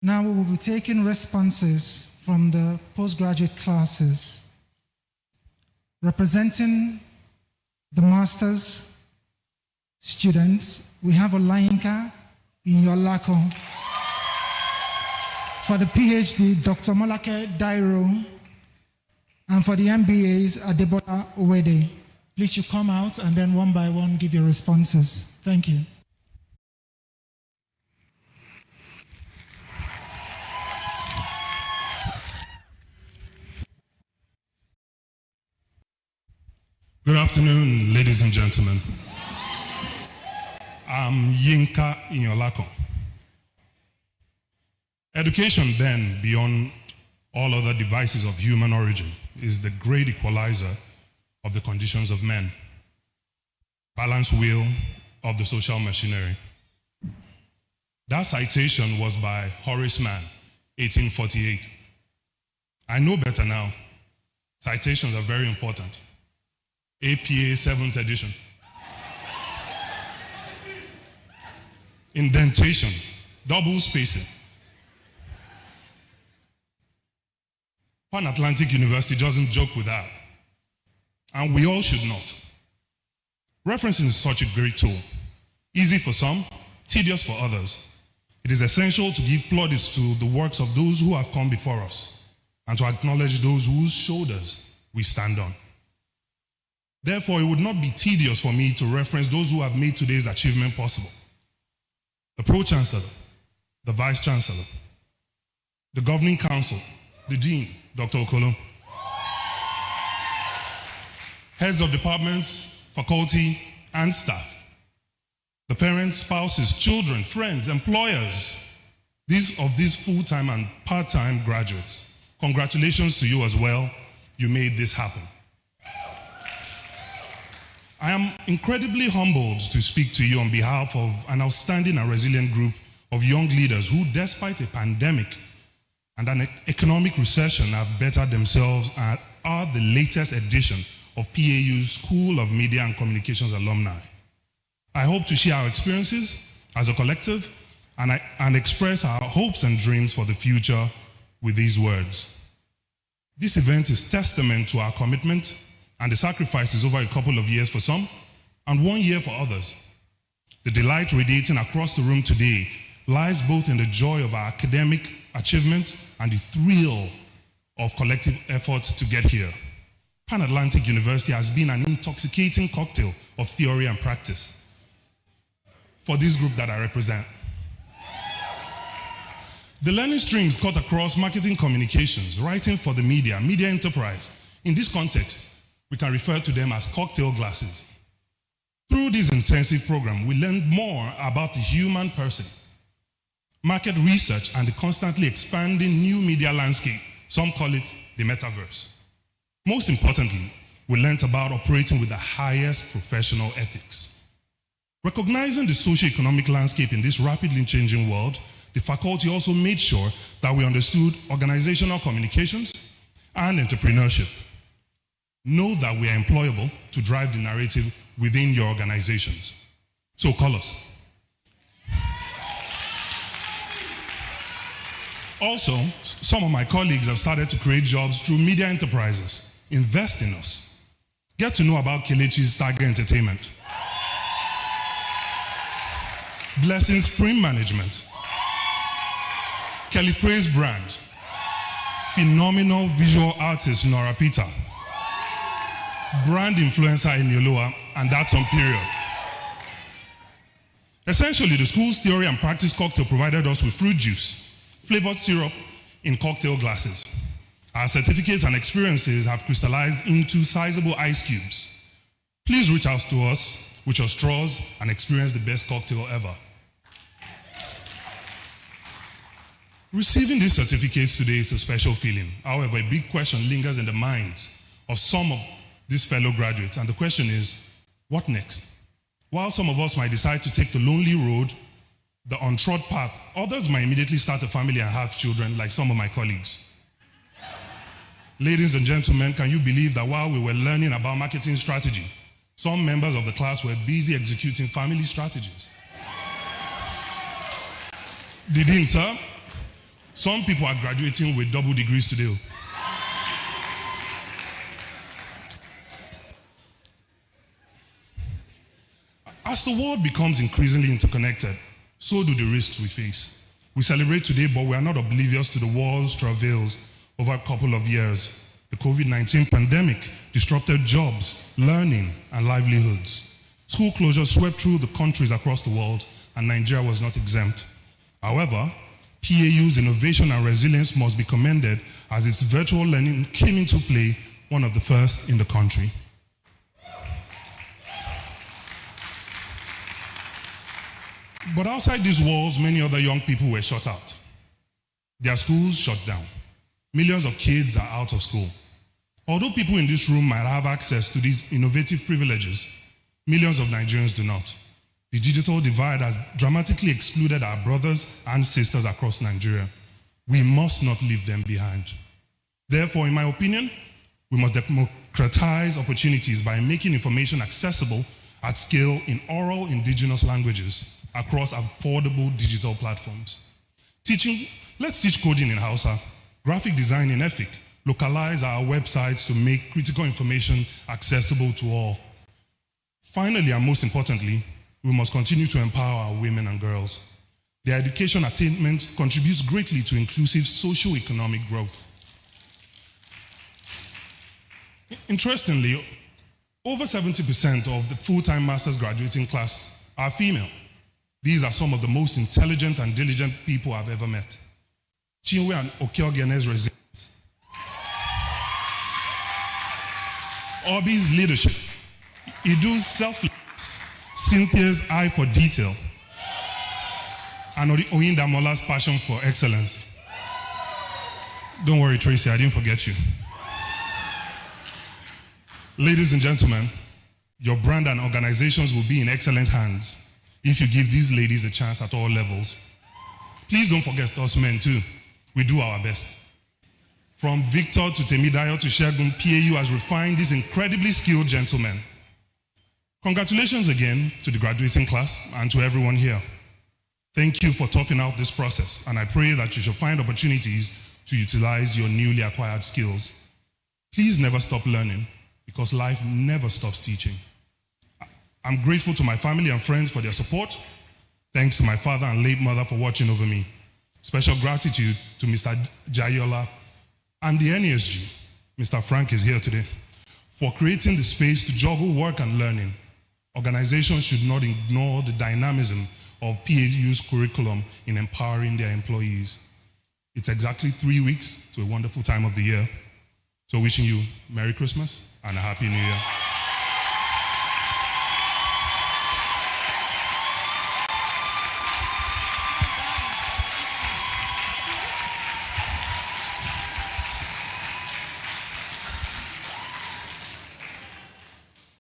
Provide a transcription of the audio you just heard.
Now we will be taking responses from the postgraduate classes. Representing the master's students, we have Yinka, Iyinolakan. For the PhD, Dr. Molake Dairo. And for the MBAs, Adebola Owede. Please you come out and then one by one give your responses. Thank you. Good afternoon, ladies and gentlemen. I'm Yinka Iyinolakan. Education, then, beyond all other devices of human origin, is the great equalizer of the conditions of men, balance wheel of the social machinery. That citation was by Horace Mann, 1848. I know better now. Citations are very important. APA 7th edition. Indentations, double spacing. Pan-Atlantic University doesn't joke with that. And we all should not. Referencing is such a great tool. Easy for some, tedious for others. It is essential to give plaudits to the works of those who have come before us and to acknowledge those whose shoulders we stand on. Therefore, it would not be tedious for me to reference those who have made today's achievement possible. The Pro-Chancellor, the Vice-Chancellor, the Governing Council, the Dean, Dr. Okolo, heads of departments, faculty, and staff, the parents, spouses, children, friends, employers, these full-time and part-time graduates. Congratulations to you as well. You made this happen. I am incredibly humbled to speak to you on behalf of an outstanding and resilient group of young leaders who, despite a pandemic and an economic recession, have bettered themselves and are the latest edition of PAU's School of Media and Communications alumni. I hope to share our experiences as a collective and express our hopes and dreams for the future with these words. This event is testament to our commitment and the sacrifices over a couple of years for some and 1 year for others. The delight radiating across the room today lies both in the joy of our academic achievements and the thrill of collective efforts to get here. Pan-Atlantic University has been an intoxicating cocktail of theory and practice for this group that I represent. The learning streams cut across marketing communications, writing for the media enterprise. In this context, we can refer to them as cocktail glasses. Through this intensive program, we learned more about the human person, market research, and the constantly expanding new media landscape. Some call it the metaverse. Most importantly, we learned about operating with the highest professional ethics. Recognizing the socio-economic landscape in this rapidly changing world, the faculty also made sure that we understood organizational communications and entrepreneurship. Know that we are employable to drive the narrative within your organizations. So call us. Also, some of my colleagues have started to create jobs through media enterprises. Invest in us. Get to know about Kelechi's Tiger Entertainment, Blessing's Spring Management, Kelly Praise Brand, phenomenal visual artist Nora Peter, brand influencer Iyinolakan, and that's on period. Essentially, the school's theory and practice cocktail provided us with fruit juice, flavored syrup in cocktail glasses. Our certificates and experiences have crystallized into sizable ice cubes. Please reach out to us with your straws and experience the best cocktail ever. Receiving these certificates today is a special feeling. However, a big question lingers in the minds of some of these fellow graduates, and the question is, what next? While some of us might decide to take the lonely road, the untrod path, others might immediately start a family and have children, like some of my colleagues. Ladies and gentlemen, can you believe that while we were learning about marketing strategy, some members of the class were busy executing family strategies? The dean, sir, Some people are graduating with double degrees today. As the world becomes increasingly interconnected, so do the risks we face. We celebrate today, but we are not oblivious to the world's travails over a couple of years. The COVID-19 pandemic disrupted jobs, learning, and livelihoods. School closures swept through the countries across the world, and Nigeria was not exempt. However, PAU's innovation and resilience must be commended as its virtual learning came into play, one of the first in the country. But outside these walls, many other young people were shut out. Their schools shut down. Millions of kids are out of school. Although people in this room might have access to these innovative privileges, millions of Nigerians do not. The digital divide has dramatically excluded our brothers and sisters across Nigeria. We must not leave them behind. Therefore, in my opinion, we must democratize opportunities by making information accessible at scale in oral indigenous languages across affordable digital platforms. Let's teach coding in Hausa, graphic design in Efik, localize our websites to make critical information accessible to all. Finally, and most importantly, we must continue to empower our women and girls. Their education attainment contributes greatly to inclusive socio-economic growth. Interestingly, over 70% of the full-time master's graduating class are female. These are some of the most intelligent and diligent people I've ever met. Chinwe and Okeogene's resilience. Obi's leadership. Idu's selflessness. Cynthia's eye for detail. And Oyindamola's passion for excellence. Don't worry, Tracy, I didn't forget you. Ladies and gentlemen, your brand and organizations will be in excellent hands if you give these ladies a chance at all levels. Please don't forget us men too. We do our best. From Victor to Temidayo to Shegun, PAU has refined these incredibly skilled gentlemen. Congratulations again to the graduating class and to everyone here. Thank you for toughing out this process, and I pray that you shall find opportunities to utilize your newly acquired skills. Please never stop learning, because life never stops teaching. I'm grateful to my family and friends for their support. Thanks to my father and late mother for watching over me. Special gratitude to Mr. Jayola and the NESG. Mr. Frank is here today, for creating the space to juggle work and learning. Organizations should not ignore the dynamism of PAU's curriculum in empowering their employees. It's exactly 3 weeks to a wonderful time of the year. So wishing you Merry Christmas and a Happy New Year.